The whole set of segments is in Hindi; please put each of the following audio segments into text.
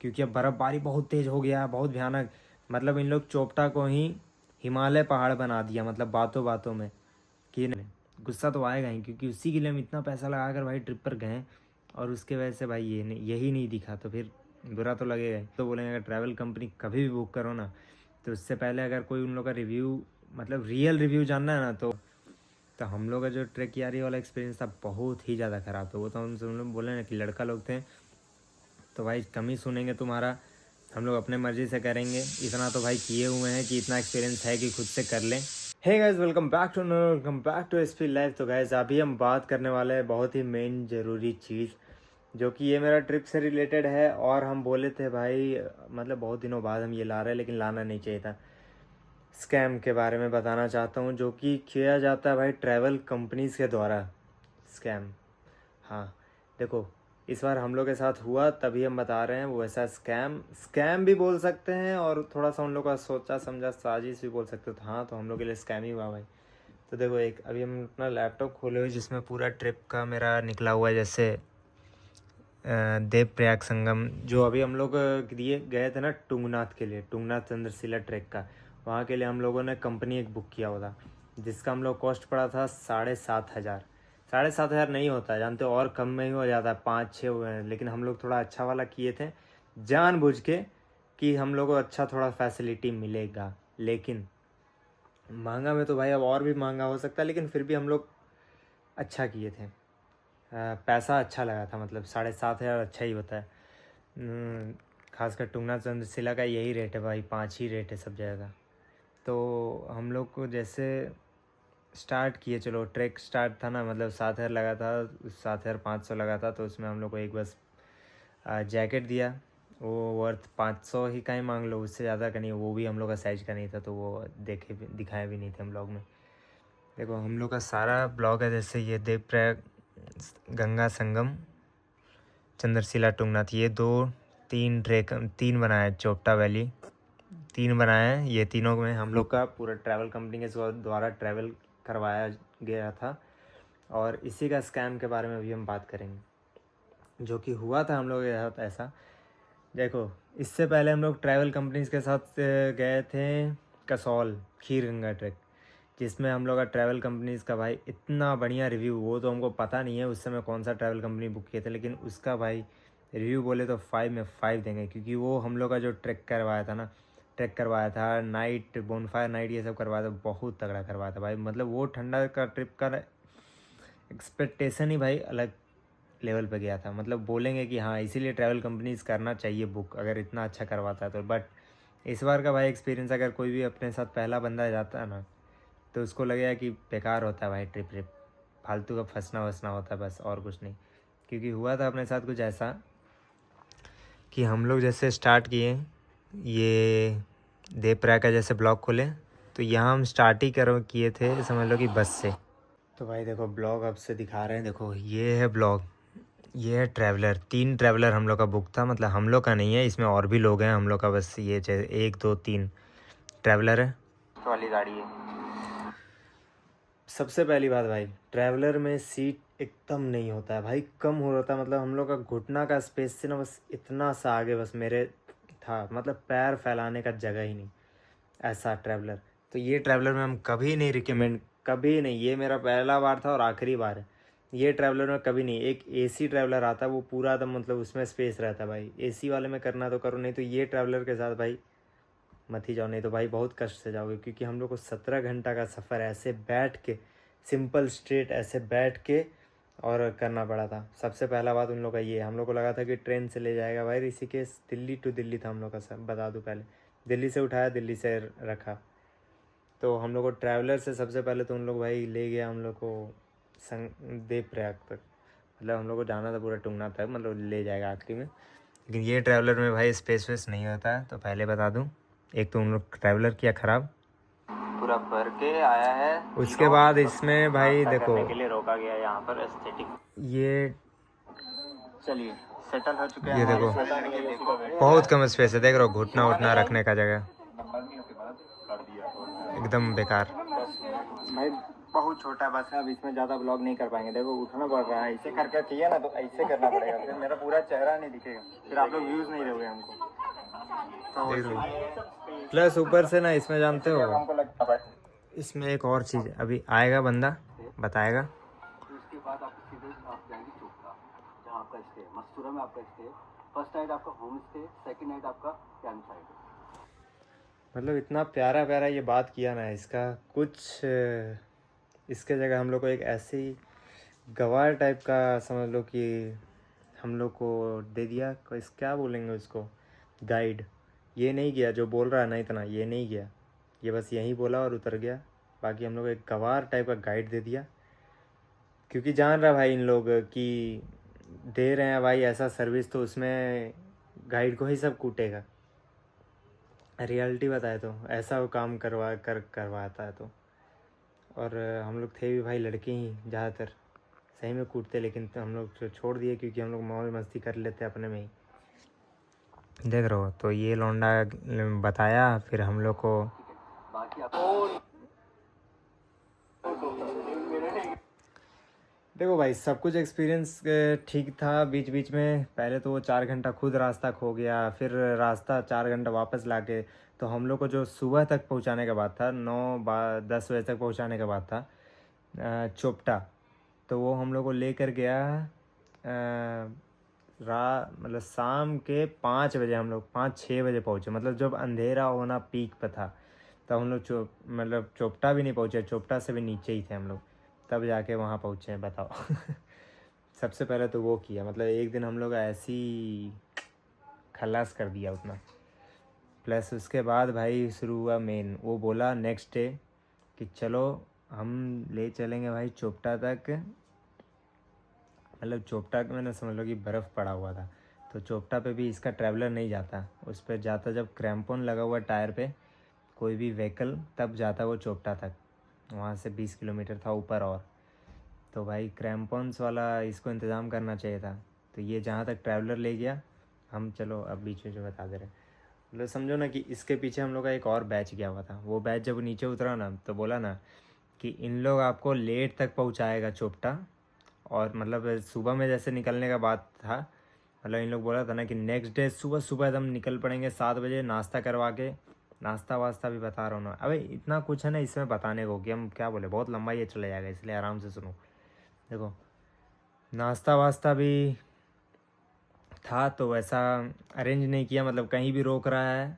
क्योंकि अब बर्फ़बारी बहुत तेज़ हो गया, बहुत भयानक। मतलब इन लोग चोपटा को ही हिमालय पहाड़ बना दिया, मतलब बातों बातों में कि नहीं। गुस्सा तो आएगा ही, क्योंकि उसी के लिए हम इतना पैसा लगा कर भाई ट्रिप पर गए और उसके वजह से भाई यही नहीं दिखा, तो फिर बुरा तो लगेगा ही। तो बोलेंगे अगर ट्रैवल कंपनी कभी भी बुक करो ना, तो उससे पहले अगर कोई उन लोग का रिव्यू, मतलब रियल रिव्यू जानना है ना, तो हम लोग का जो ट्रैक यारी वाला एक्सपीरियंस था बहुत ही ज़्यादा ख़राब था। वो तो हम लोग बोले ना कि लड़का लोग थे, तो भाई कम ही सुनेंगे तुम्हारा, हम लोग अपने मर्ज़ी से करेंगे। इतना तो भाई किए हुए हैं कि इतना एक्सपीरियंस है कि खुद से कर लें। Hey guys, welcome back to SP life. तो गाइस अभी हम बात करने वाले हैं बहुत ही मेन ज़रूरी चीज़, जो कि ये मेरा ट्रिप से रिलेटेड है। और हम बोले थे भाई, मतलब बहुत दिनों बाद हम ये ला रहे हैं, लेकिन लाना नहीं चाहिए था। स्कैम के बारे में बताना चाहता हूँ, जो कि किया जाता है भाई ट्रैवल कंपनीज़ के द्वारा। स्कैम, हाँ देखो, इस बार हम लोग के साथ हुआ तभी हम बता रहे हैं। वो ऐसा स्कैम भी बोल सकते हैं और थोड़ा सा उन लोग का सोचा समझा साजिश भी बोल सकते हो। तो हाँ, तो हम लोग के लिए स्कैम ही हुआ भाई। तो देखो, एक अभी हम अपना लैपटॉप खोले हुए जिसमें पूरा ट्रिप का मेरा निकला हुआ है, जैसे देवप्रयाग संगम, जो अभी हम लोग दिए गए थे ना टुंगनाथ के लिए, टुंगनाथ चंद्रशिला ट्रैक का, वहाँ के लिए हम लोगों ने कंपनी एक बुक किया हुआ था, जिसका हम लोग कॉस्ट पड़ा था 7,500। 7,500 नहीं होता है, जानते हो, और कम में ही हो जाता है, 5-6 हुए हैं। लेकिन हम लोग थोड़ा अच्छा वाला किए थे जानबूझ के, कि हम लोग को अच्छा थोड़ा फैसिलिटी मिलेगा। लेकिन महंगा में तो भाई अब और भी महंगा हो सकता है, लेकिन फिर भी हम लोग अच्छा किए थे। पैसा अच्छा लगा था, मतलब 7,500 अच्छा ही होता है। खासकर टुंगनाथ चंद्रशिला का यही रेट है भाई, 5 ही रेट है सब जगह का। तो हम लोग को जैसे स्टार्ट किए, चलो ट्रैक स्टार्ट था ना, मतलब 7,000 लगा था, 7,500 लगा था। तो उसमें हम लोग को एक बस जैकेट दिया, वो वर्थ 500 ही का ही मान लो, उससे ज़्यादा का नहीं। वो भी हम लोग का साइज का नहीं था, तो वो दिखाए भी नहीं थे हम ब्लॉग में। देखो, हम लोग का सारा ब्लॉग है, जैसे ये देवप्रयाग, गंगा संगम, चंद्रशिला, टुंगनाथ, ये 3 बनाए, चोपटा वैली 3 बनाए हैं। ये तीनों में हम लोग का पूरा ट्रैवल कंपनी के द्वारा ट्रैवल करवाया गया था। और इसी का स्कैम के बारे में अभी हम बात करेंगे, जो कि हुआ था हम लोग के साथ ऐसा। देखो, इससे पहले हम लोग ट्रैवल कंपनीज के साथ गए थे कसौल खीर गंगा ट्रैक, जिसमें हम लोग का ट्रैवल कंपनीज़ का भाई इतना बढ़िया रिव्यू, वो तो हमको पता नहीं है उस समय कौन सा ट्रैवल कंपनी बुक किए थे, लेकिन उसका भाई रिव्यू बोले तो 5 में 5 देंगे। क्योंकि वो हम लोग का जो ट्रैक करवाया था नाइट, बोनफायर नाइट, ये सब करवाया था, बहुत तगड़ा करवाया था भाई। मतलब वो ठंडा का ट्रिप का एक्सपेक्टेशन ही भाई अलग लेवल पे गया था। मतलब बोलेंगे कि हाँ, इसीलिए ट्रैवल कंपनीज करना चाहिए बुक, अगर इतना अच्छा करवाता है तो। बट इस बार का भाई एक्सपीरियंस, अगर कोई भी अपने साथ पहला बंदा जाता है ना, तो उसको लगेगा कि बेकार होता है भाई ट्रिप, फालतू का फंसना वसना होता है बस, और कुछ नहीं। क्योंकि हुआ था अपने साथ कुछ ऐसा कि हम लोग जैसे स्टार्ट किए, ये देवप्रयाग का जैसे ब्लॉग खोले, तो यहाँ हम स्टार्ट ही किए थे, समझ लो कि बस से। तो भाई देखो, ब्लॉग अब से दिखा रहे हैं, देखो ये है ब्लॉग, ये है ट्रैवलर। 3 ट्रैवलर हम लोग का बुक था, मतलब हम लोग का नहीं है, इसमें और भी लोग हैं। हम लोग का बस ये 1 2 3 ट्रैवलर है वाली गाड़ी है। सबसे पहली बात भाई, ट्रैवलर में सीट एकदम नहीं होता है भाई, कम हो रहा था। मतलब हम लोग का घुटना का स्पेस से ना बस इतना सा आगे बस मेरे था, मतलब पैर फैलाने का जगह ही नहीं, ऐसा ट्रैवलर। तो ये ट्रैवलर में हम कभी नहीं रिकमेंड, कभी नहीं। ये मेरा पहला बार था और आखिरी बार है। ये ट्रैवलर में कभी नहीं। एक एसी ट्रैवलर आता है, वो पूरा था, मतलब उसमें स्पेस रहता है भाई। एसी वाले में करना तो करो, नहीं तो ये ट्रैवलर के साथ भाई मत ही जाओ, नहीं तो भाई बहुत कष्ट से जाओगे। क्योंकि हम लोग को 17 घंटा का सफ़र ऐसे बैठ के, सिंपल स्ट्रेट ऐसे बैठ के और करना पड़ा था। सबसे पहला बात उन लोग का ये, हम लोग को लगा था कि ट्रेन से ले जाएगा भाई, ऋषिकेश दिल्ली टू दिल्ली था हम लोग का। सब बता दूँ पहले, दिल्ली से उठाया, दिल्ली से रखा। तो हम लोग को ट्रैवलर से सबसे पहले तो उन लोग भाई ले गया हम लोग को देवप्रयाग तक। मतलब हम लोग को जाना था पूरा टुंगनाथ तक, मतलब ले जाएगा आखिरी में। लेकिन ये ट्रैवलर में भाई स्पेस वेस नहीं होता है। तो पहले बता दूं, एक तो उन लोग ट्रैवलर किया ख़राब, पूरा भर के आया है। उसके बाद इसमें भाई देखो, के लिए रोका गया यहाँ पर एस्थेटिक, ये चलिए सेटल हो चुके हैं। ये देखो बहुत कम स्पेस है, देख रहे हो, घुटना उठना रखने का जगह एकदम बेकार भाई, बहुत छोटा बस है। अब इसमें ज़्यादा ब्लॉग नहीं कर पाएंगे। देखो उठना पड़ रहा है, ऐसे करके चाहिए ना, तो ऐसे करना पड़ेगा, फिर मेरा पूरा चेहरा नहीं दिखेगा, फिर आप लोग व्यूज़ नहीं दोगे हमको। देख लो। प्लस ऊपर से ना इसमें जानते हो, इसमें एक और चीज़ है, अभी आएगा बंदा बताएगा। उसके बाद आप सीधे आप जाएंगे चोपड़ा, जहाँ आपका स्टे है, मस्तूरा में आपका स्टे है। फर्स्ट नाइट आपका होम स्टे, सेकंड नाइट आपका कैंप साइट है। मतलब इतना प्यारा प्यारा ये बात किया ना इसका कुछ, इसके जगह हम लोग को एक ऐसी गवार टाइप का समझ लो कि हम लोग को दे दिया, इस क्या बोलेंगे उसको, गाइड। ये नहीं गया जो बोल रहा है ना, इतना ये नहीं गया, ये बस यहीं बोला और उतर गया। बाकी हम लोग एक गवार टाइप का गाइड दे दिया, क्योंकि जान रहा भाई इन लोग कि दे रहे हैं भाई ऐसा सर्विस, तो उसमें गाइड को ही सब कूटेगा। रियलिटी बताए तो ऐसा वो काम करवाता है तो। और हम लोग थे भी भाई लड़के ही ज़्यादातर, सही में कूटते, लेकिन तो हम लोग छोड़ दिए क्योंकि हम लोग मौज मस्ती कर लेते अपने में ही। देख रहे हो, तो ये लौंडा बताया फिर हम लोग को। बाकी आपको देखो भाई सब कुछ एक्सपीरियंस ठीक था। बीच बीच में पहले तो वो 4 घंटा खुद रास्ता खो गया, फिर रास्ता 4 घंटा वापस लाके, तो हम लोग को जो सुबह तक पहुंचाने का बात था, 9-10 बजे तक पहुंचाने का बात था चोपटा, तो वो हम लोग को लेकर गया मतलब शाम के 5 बजे, हम लोग 5-6 बजे पहुँचे, मतलब जब अंधेरा होना पीक पे था। तब हम लोग मतलब चोपटा भी नहीं पहुँचे, चोपटा से भी नीचे ही थे हम लोग, तब जाके वहाँ पहुँचे हैं, बताओ। सबसे पहले तो वो किया, मतलब एक दिन हम लोग ऐसी खल्लास कर दिया उतना। प्लस उसके बाद भाई शुरू हुआ मेन, वो बोला नेक्स्ट डे कि चलो हम ले चलेंगे भाई चोपटा तक। मतलब चोपटा में ना समझ लो कि बर्फ़ पड़ा हुआ था, तो चोपटा पे भी इसका ट्रैवलर नहीं जाता, उस पर जाता जब क्रैम्पोन लगा हुआ टायर पे कोई भी व्हीकल, तब जाता वो चोपटा तक। वहाँ से 20 किलोमीटर था ऊपर, और तो भाई क्रैम्पोन्स वाला इसको इंतज़ाम करना चाहिए था। तो ये जहाँ तक ट्रैवलर ले गया, हम चलो अब बीच में जो बता दे रहे, मतलब समझो ना कि इसके पीछे हम लोग का एक और बैच गया हुआ था। वो बैच जब नीचे उतरा ना, तो बोला ना कि इन लोग आपको लेट तक पहुँचाएगा चोपटा, और मतलब सुबह में जैसे निकलने का बात था, मतलब इन लोग बोला था ना कि नेक्स्ट डे सुबह सुबह एकदम निकल पड़ेंगे 7 बजे, नाश्ता करवा के। नाश्ता वास्ता भी बता रहा हूँ ना, अबे इतना कुछ है ना इसमें बताने को कि हम क्या बोले, बहुत लंबा ये चले जाएगा, इसलिए आराम से सुनो। देखो नाश्ता वास्ता भी था, तो वैसा अरेंज नहीं किया, मतलब कहीं भी रोक रहा है।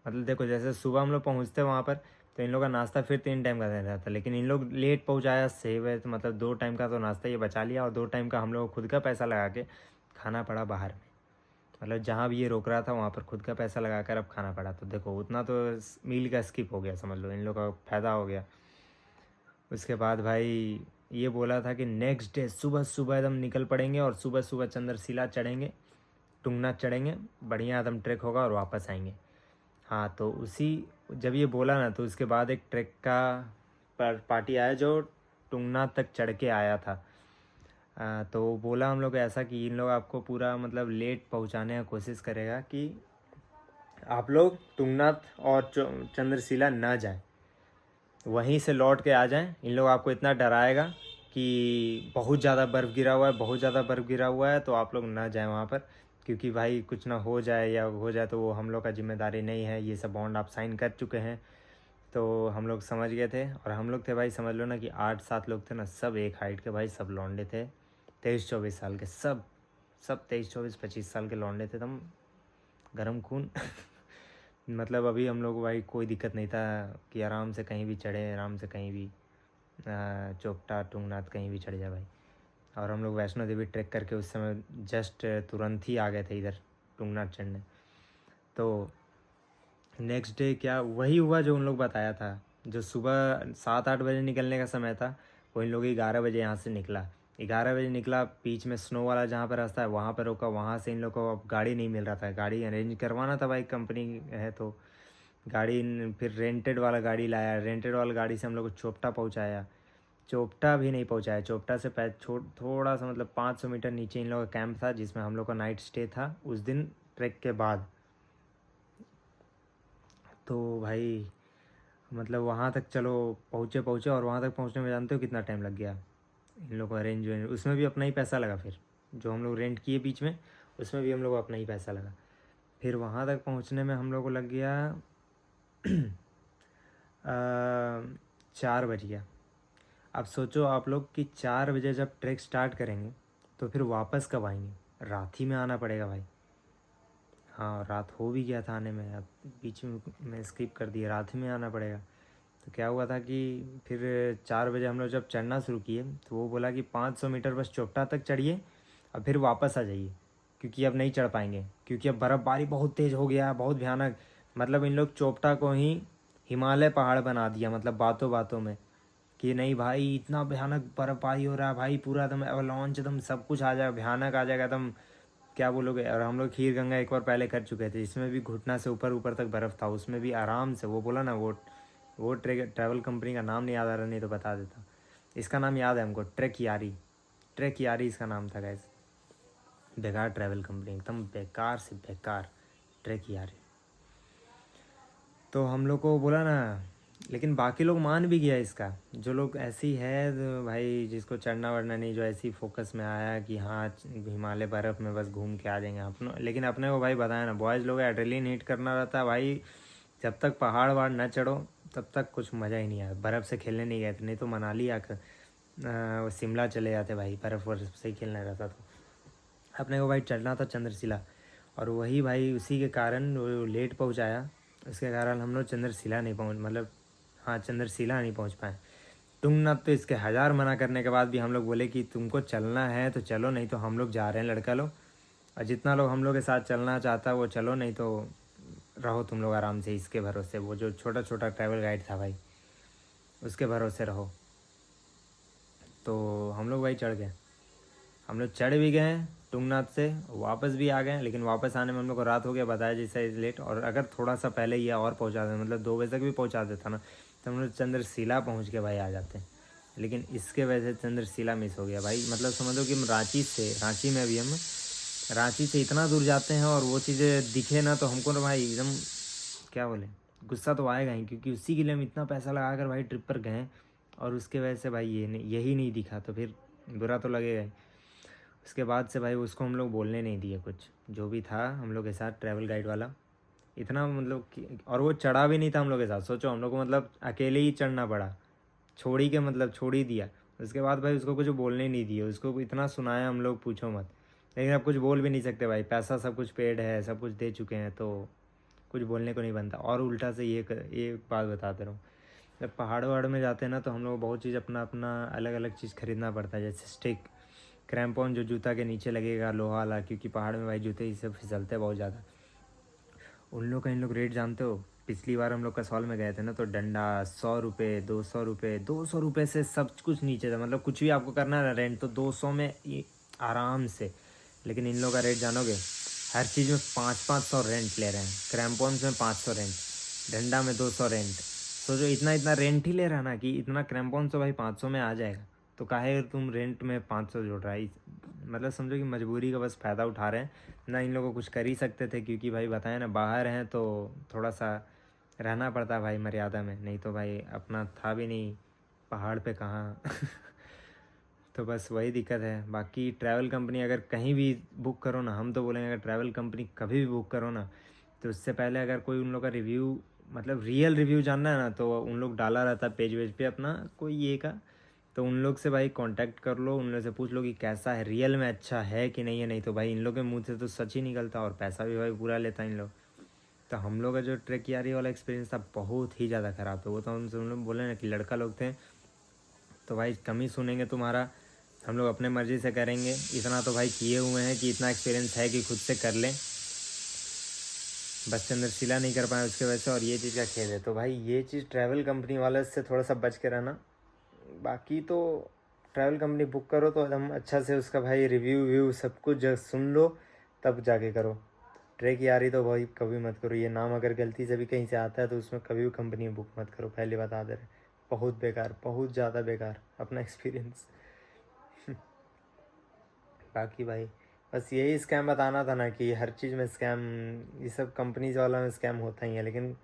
मतलब देखो जैसे सुबह हम लोग पहुँचते वहाँ पर, तो इन लोग का नाश्ता फिर 3 टाइम का देना था, लेकिन इन लोग लेट पहुँचाया 6 बजे, तो मतलब 2 टाइम का तो नाश्ता ये बचा लिया, और 2 टाइम का हम लोग खुद का पैसा लगा के खाना पड़ा बाहर में। मतलब जहाँ भी ये रोक रहा था वहाँ पर खुद का पैसा लगा कर अब खाना पड़ा, तो देखो उतना तो मील का स्किप हो गया, समझ लो इन लोग का फ़ायदा हो गया। उसके बाद भाई ये बोला था कि नेक्स्ट डे सुबह सुबह एकदम निकल पड़ेंगे, और सुबह सुबह चंद्रशिला चढ़ेंगे, टुंगनाथ चढ़ेंगे, बढ़िया एकदम ट्रैक होगा और वापस आएंगे। हाँ, तो उसी जब ये बोला ना, तो उसके बाद एक ट्रैक का पार्टी आया जो टुंगनाथ तक चढ़ के आया था। तो बोला हम लोग ऐसा कि इन लोग आपको पूरा मतलब लेट पहुंचाने का कोशिश करेगा कि आप लोग टुंगनाथ और चंद्रशिला ना जाएं, वहीं से लौट के आ जाएं। इन लोग आपको इतना डराएगा कि बहुत ज़्यादा बर्फ़ गिरा हुआ है, बहुत ज़्यादा बर्फ़ गिरा हुआ है, तो आप लोग ना जाएं वहाँ पर, क्योंकि भाई कुछ ना हो जाए, या हो जाए तो वो हम लोग का जिम्मेदारी नहीं है, ये सब बॉन्ड आप साइन कर चुके हैं। तो हम लोग समझ गए थे, और हम लोग थे भाई समझ लो ना कि 8-7 लोग थे ना, सब एक हाइट के भाई, सब लौंडे थे, 23-24 साल के, सब सब 23-24-25 साल के लौंडे थे एकदम गरम खून। मतलब अभी हम लोग को भाई कोई दिक्कत नहीं था कि आराम से कहीं भी चढ़े, आराम से कहीं भी चोपटा टुंगनाथ कहीं भी चढ़ जाए भाई। और हम लोग वैष्णो देवी ट्रैक करके उस समय जस्ट तुरंत ही आ गए थे इधर टुंगनाथ चढ़ने। तो नेक्स्ट डे क्या वही हुआ जो उन लोग बताया था, जो सुबह 7-8 बजे निकलने का समय था, वो इन लोग 11 बजे यहाँ से निकला। 11 बजे निकला, बीच में स्नो वाला जहाँ पर रास्ता है वहाँ पर रोका, वहाँ से इन लोग को अब गाड़ी नहीं मिल रहा था, गाड़ी अरेंज करवाना था भाई, कंपनी है तो गाड़ी, फिर रेंटेड वाला गाड़ी लाया, रेंटेड वाला गाड़ी से हम लोग को चोपटा पहुँचाया। चोपटा भी नहीं पहुँचाया, चोपटा से थोड़ा सा मतलब 500 मीटर नीचे इन लोगों का कैंप था, जिसमें हम लोग का नाइट स्टे था उस दिन ट्रैक के बाद। तो भाई मतलब वहाँ तक चलो पहुँचे, और वहाँ तक पहुँचने में जानते हो कितना टाइम लग गया इन लोग को अरेंज, उसमें भी अपना ही पैसा लगा, फिर जो हम लोग रेंट किए बीच में उसमें भी हम लोग को अपना ही पैसा लगा। फिर वहाँ तक पहुँचने में हम लोग को लग गया 4 बज गया। अब सोचो आप लोग कि 4 बजे जब ट्रैक स्टार्ट करेंगे तो फिर वापस कब आएंगे? रात ही में आना पड़ेगा भाई। हाँ, रात हो भी गया था आने में, अब बीच में स्किप कर दिया, रात ही में आना पड़ेगा। तो क्या हुआ था कि फिर 4 बजे हम लोग जब चढ़ना शुरू किए तो वो बोला कि 500 मीटर बस चोपटा तक चढ़िए और फिर वापस आ जाइए, क्योंकि अब नहीं चढ़ पाएंगे, क्योंकि अब बर्फ़बारी बहुत तेज़ हो गया, बहुत भयानक। मतलब इन लोग चोपटा को ही हिमालय पहाड़ बना दिया, मतलब बातों बातों में कि नहीं भाई इतना भयानक बर्फ़बारी हो रहा है भाई, पूरा एकदम एवलांच एकदम सब कुछ आ जाएगा, भयानक आ जाएगा एकदम, क्या बोलोगे। और हम लोग खीर गंगा एक बार पहले कर चुके थे, इसमें भी घुटना से ऊपर ऊपर तक बर्फ़ था, उसमें भी आराम से। वो बोला ना, वो ट्रैवल कंपनी का नाम नहीं याद आ रहा, नहीं तो बता देता। इसका नाम याद है हमको, ट्रैक यारी, ट्रैक यारी इसका नाम था गैस। बेकार ट्रैवल कंपनी, एकदम बेकार से बेकार ट्रैक यारी। तो हम लोग को बोला ना, लेकिन बाकी लोग मान भी गया इसका, जो लोग ऐसी है तो भाई जिसको चढ़ना वढ़ना नहीं, जो ऐसी फोकस में आया कि हाँ हिमालय बर्फ़ में बस घूम के आ जाएंगे अपने। लेकिन अपने को भाई बताया ना, बॉयज़ लोग एड्रेनलिन हिट करना रहता है भाई। जब तक पहाड़ वहाड़ न चढ़ो तब तक कुछ मज़ा ही नहीं आया। बर्फ़ से खेलने नहीं गए थे, नहीं तो मनाली आकर शिमला चले जाते भाई, बर्फ़ वर्फ़ से ही खेलना रहता। तो अपने को भाई चढ़ना था चंद्रशिला, और वही भाई उसी के कारण वो लेट पहुँचाया, उसके कारण हम लोग चंद्रशिला नहीं पहुँच, मतलब हाँ चंद्रशिला नहीं पहुँच पाए। तुंगनाथ तो इसके 1000 मना करने के बाद भी हम लोग बोले कि तुमको चलना है तो चलो, नहीं तो हम लोग जा रहे हैं लड़का लोग, और जितना लोग हम लोग के साथ चलना चाहता है वो चलो, नहीं तो रहो तुम लोग आराम से इसके भरोसे। वो जो छोटा छोटा ट्रैवल गाइड था भाई, उसके भरोसे रहो। तो हम लोग भाई चढ़ गए, हम लोग चढ़ भी गए तुंगनाथ से, वापस भी आ गए। लेकिन वापस आने में हम लोग को रात हो गया, बताया जैसे लेट। और अगर थोड़ा सा पहले ये और पहुंचा दे, मतलब 2 बजे तक भी पहुंचा देता ना, तो हम लोग चंद्रशिला पहुंच के भाई आ जाते। लेकिन इसके वजह से चंद्रशिला मिस हो गया भाई। मतलब समझो कि हम रांची में अभी हम रांची से इतना दूर जाते हैं और वो चीज़ें दिखे ना, तो हमको ना भाई एकदम क्या बोले, गुस्सा तो आएगा ही, क्योंकि उसी के लिए हम इतना पैसा लगा कर भाई ट्रिप पर गए, और उसके वजह से भाई यही नहीं दिखा तो फिर बुरा तो लगेगा ही। उसके बाद से भाई उसको हम लोग बोलने नहीं दिए कुछ, जो भी था हम लोग के साथ ट्रैवल गाइड वाला इतना, मतलब और वो चढ़ा भी नहीं था हम लोग के साथ। सोचो हम लोग को मतलब अकेले ही चढ़ना पड़ा, छोड़ ही दिया। उसके बाद भाई उसको कुछ बोलने नहीं दिए, उसको इतना सुनाया हम लोग पूछो मत। लेकिन अब कुछ बोल भी नहीं सकते भाई, पैसा सब कुछ पेड है, सब कुछ दे चुके हैं, तो कुछ बोलने को नहीं बनता। और उल्टा से ये बात बताते रहो, जब पहाड़ वहाड़ में जाते हैं ना, तो हम लोग बहुत चीज़ अपना अपना अलग अलग चीज़ खरीदना पड़ता है, जैसे स्टिक, क्रैम्पॉन जो जूता के नीचे लगेगा लोहा वाला, क्योंकि पहाड़ में भाई जूते ही सब फिसलते हैं बहुत ज़्यादा। उन लोग का इन लोग रेट जानते हो? पिछली बार हम लोग कसौल में गए थे ना, तो डंडा 100 रुपये, 200 रुपये, 200 रुपये से सब कुछ नीचे था। मतलब कुछ भी आपको करना है ना रेंट, तो 200 में आराम से। लेकिन इन लोग का रेट जानोगे, हर चीज़ में 500 रेंट ले रहे हैं। क्रैम्पॉन्स में 500 रेंट, डंडा में 200 रेंट। सोचो इतना इतना रेंट ही ले रहा ना, कि इतना क्रैम्पॉन तो भाई 500 में आ जाएगा, तो काहे तुम रेंट में 500 जोड़ रहा है। मतलब समझो कि मजबूरी का बस फ़ायदा उठा रहे हैं ना। इन लोगों को कुछ कर ही सकते थे, क्योंकि भाई बताए ना बाहर हैं तो थोड़ा सा रहना पड़ता है भाई मर्यादा में, नहीं तो भाई अपना था भी नहीं, पहाड़ पे कहाँ तो बस वही दिक्कत है। बाकी ट्रैवल कंपनी अगर कहीं भी बुक करो ना, हम तो बोलेंगे अगर ट्रैवल कंपनी कभी भी बुक करो ना, तो उससे पहले अगर कोई उन लोग का रिव्यू, मतलब रियल रिव्यू जानना है ना, तो उन लोग डाला रहता है पेज वेज पे अपना कोई ये का, तो उन लोग से भाई कांटेक्ट कर लो, उन लोग से पूछ लो कि कैसा है, रियल में अच्छा है कि नहीं है। नहीं तो भाई इन लोग के मुंह से तो सच ही निकलता, और पैसा भी भाई पूरा लेता इन लोग। तो हम लोग का जो ट्रैक यारी वाला एक्सपीरियंस था बहुत ही ज़्यादा ख़राब था। वो तो हम लोग बोले ना कि लड़का लोग थे, तो भाई कम ही सुनेंगे तुम्हारा, हम लोग अपने मर्ज़ी से करेंगे। इतना तो भाई किए हुए हैं कि इतना एक्सपीरियंस है कि खुद से कर लें। बस चंद्रशिला नहीं कर पाए उसके वजह से, और ये चीज़ का खेद है। तो भाई ये चीज़ ट्रैवल कंपनी वाले से थोड़ा सा बच के रहना। बाकी तो ट्रैवल कंपनी बुक करो तो एकदम अच्छा से उसका भाई रिव्यू व्यू सब कुछ जब सुन लो तब जाके करो। ट्रैक यारी तो भाई कभी मत करो, ये नाम अगर गलती से भी कहीं से आता है तो उसमें कभी भी कंपनी बुक मत करो, पहले बता दे रहे। बहुत बेकार, बहुत ज़्यादा बेकार अपना एक्सपीरियंस बाकी भाई बस यही स्कैम बताना था ना, कि हर चीज़ में स्कैम, ये सब कंपनीज वाला में स्कैम होता ही है। लेकिन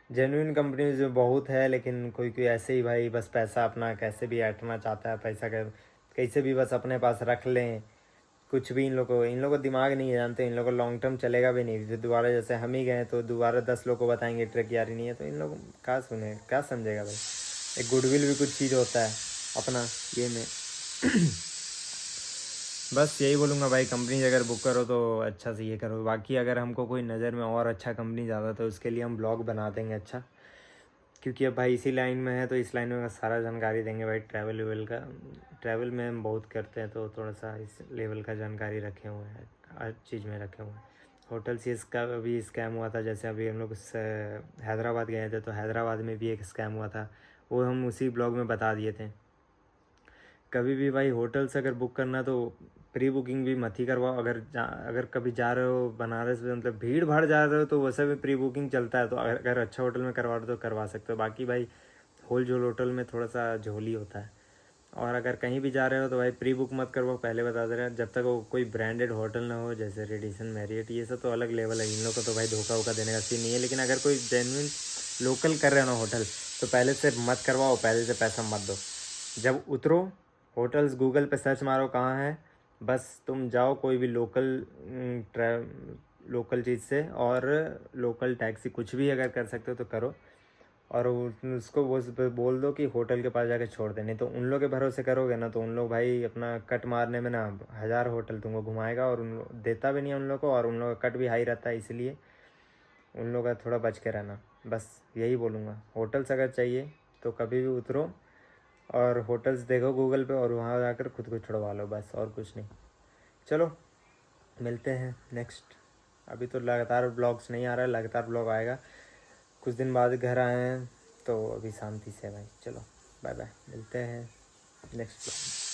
जेन्युइन कंपनीज जो बहुत है, लेकिन कोई कोई ऐसे ही भाई बस पैसा अपना कैसे भी ऐंठना चाहता है, पैसा कैसे भी बस अपने पास रख लें, कुछ भी इन लोगों को दिमाग नहीं है, जानते इन लोगों को लॉन्ग टर्म चलेगा भी नहीं। फिर दोबारा जैसे हम ही गए तो दोबारा 10 लोगों को बताएंगे ट्रक यारी नहीं है, तो इन लोग क्या सुने, क्या समझेगा भाई। एक गुडविल भी कुछ चीज़ होता है अपना ये में। बस यही बोलूँगा भाई, कंपनी अगर बुक करो तो अच्छा से ये करो। बाकी अगर हमको कोई नज़र में और अच्छा कंपनी ज़्यादा तो उसके लिए हम ब्लॉग बना देंगे अच्छा, क्योंकि अब भाई इसी लाइन में है तो इस लाइन में सारा जानकारी देंगे भाई। ट्रैवल वेवल का, ट्रैवल में हम बहुत करते हैं तो थोड़ा सा इस लेवल का जानकारी रखे हुए हैं, हर चीज़ में रखे हुए हैं। होटल से इसका अभी स्कैम हुआ था, जैसे अभी हम लोग हैदराबाद गए थे तो हैदराबाद में भी एक स्कैम हुआ था, वो हम उसी ब्लॉग में बता दिए थे। कभी भी भाई होटल से अगर बुक करना तो प्री बुकिंग भी मत ही करवाओ। अगर कभी जा रहे हो बनारस में, मतलब भीड़ भाड़ जा रहे हो तो वैसे भी प्री बुकिंग चलता है, तो अगर अच्छा होटल में करवा रहे हो तो करवा सकते हो। बाकी भाई होल जोल होटल में थोड़ा सा झोली होता है। और अगर कहीं भी जा रहे हो तो भाई प्री बुक मत करवाओ, पहले बता दे रहे हैं, जब तक वो कोई ब्रांडेड होटल ना हो, जैसे रेडिसन मैरियट, ये सब तो अलग लेवल है, इन लोग को तो भाई धोखा वोखा देने का सीन नहीं है। लेकिन अगर कोई जेन्युइन लोकल कर रहे हो ना होटल, तो पहले से मत करवाओ, पहले से पैसा मत दो। जब उतरो होटल्स गूगल पे सर्च मारो कहाँ है, बस तुम जाओ कोई भी लोकल चीज़ से, और लोकल टैक्सी कुछ भी अगर कर सकते हो तो करो। और उसको वो बोल दो कि होटल के पास जाके छोड़ दे। नहीं तो उन लोग के भरोसे करोगे ना तो उन लोग भाई अपना कट मारने में ना 1000 होटल तुमको घुमाएगा, और उन लोग देता भी नहीं है उन लोग को, और उन लोग का कट भी हाई रहता है, इसलिए उन लोग का थोड़ा बच के रहना। बस यही बोलूँगा। होटल्स अगर चाहिए तो कभी भी उतरो और होटल्स देखो गूगल पे, और वहाँ जाकर खुद को छुड़वा लो, बस और कुछ नहीं। चलो मिलते हैं नेक्स्ट। अभी तो लगातार ब्लॉग्स नहीं आ रहा है, लगातार ब्लॉग आएगा। कुछ दिन बाद घर आए हैं तो अभी शांति से भाई। चलो बाय बाय, मिलते हैं नेक्स्ट ब्लॉग।